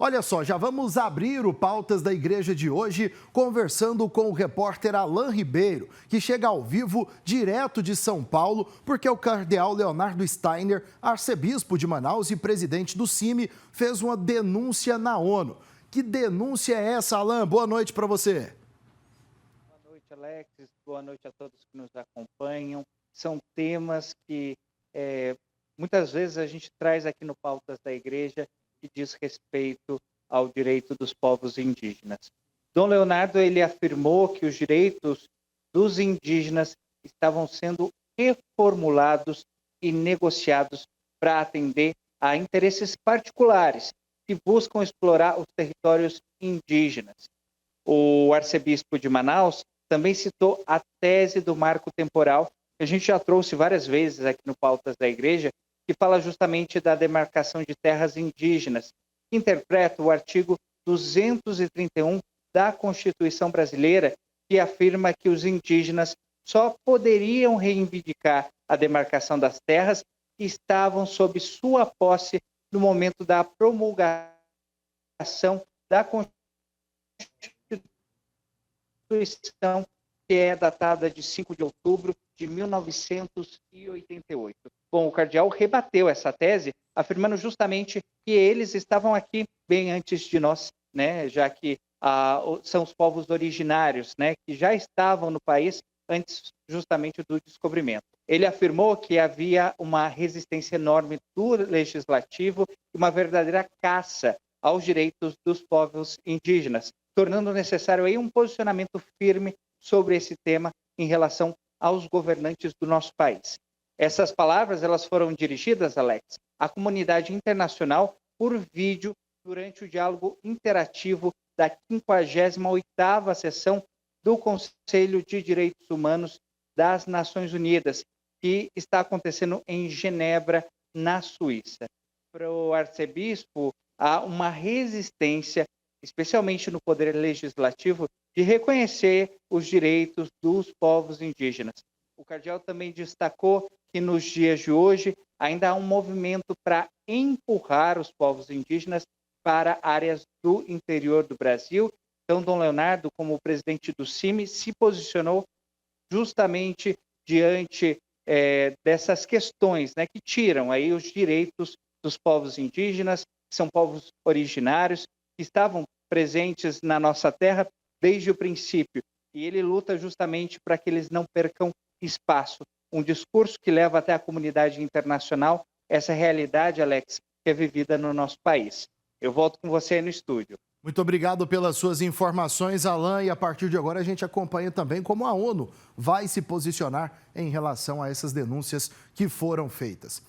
Olha só, já vamos abrir o Pautas da Igreja de hoje conversando com o repórter Alain Ribeiro, que chega ao vivo direto de São Paulo, porque o cardeal Leonardo Steiner, arcebispo de Manaus e presidente do CIMI, fez uma denúncia na ONU. Que denúncia é essa, Alain? Boa noite para você. Boa noite, Alex. Boa noite a todos que nos acompanham. São temas que muitas vezes a gente traz aqui no Pautas da Igreja que diz respeito ao direito dos povos indígenas. Dom Leonardo, ele afirmou que os direitos dos indígenas estavam sendo reformulados e negociados para atender a interesses particulares que buscam explorar os territórios indígenas. O arcebispo de Manaus também citou a tese do marco temporal, que a gente já trouxe várias vezes aqui no Pautas da Igreja, que fala justamente da demarcação de terras indígenas, que interpreta o artigo 231 da Constituição Brasileira, que afirma que os indígenas só poderiam reivindicar a demarcação das terras que estavam sob sua posse no momento da promulgação da Constituição, que é datada de 5 de outubro de 1988. Bom, o cardeal rebateu essa tese, afirmando justamente que eles estavam aqui bem antes de nós, né? Já que são os povos originários, né? Que já estavam no país antes justamente do descobrimento. Ele afirmou que havia uma resistência enorme do legislativo e uma verdadeira caça aos direitos dos povos indígenas, tornando necessário aí um posicionamento firme sobre esse tema em relação aos governantes do nosso país. Essas palavras elas foram dirigidas, Alex, à comunidade internacional por vídeo durante o diálogo interativo da 58ª sessão do Conselho de Direitos Humanos das Nações Unidas, que está acontecendo em Genebra, na Suíça. Para o arcebispo, há uma resistência, especialmente no poder legislativo, de reconhecer os direitos dos povos indígenas. O cardeal também destacou que nos dias de hoje ainda há um movimento para empurrar os povos indígenas para áreas do interior do Brasil. Então, Dom Leonardo, como presidente do CIMI, se posicionou justamente diante dessas questões, né, que tiram aí os direitos dos povos indígenas, que são povos originários, que estavam presentes na nossa terra desde o princípio. E ele luta justamente para que eles não percam espaço. Um discurso que leva até a comunidade internacional essa realidade, Alex, que é vivida no nosso país. Eu volto com você aí no estúdio. Muito obrigado pelas suas informações, Alain, e a partir de agora a gente acompanha também como a ONU vai se posicionar em relação a essas denúncias que foram feitas.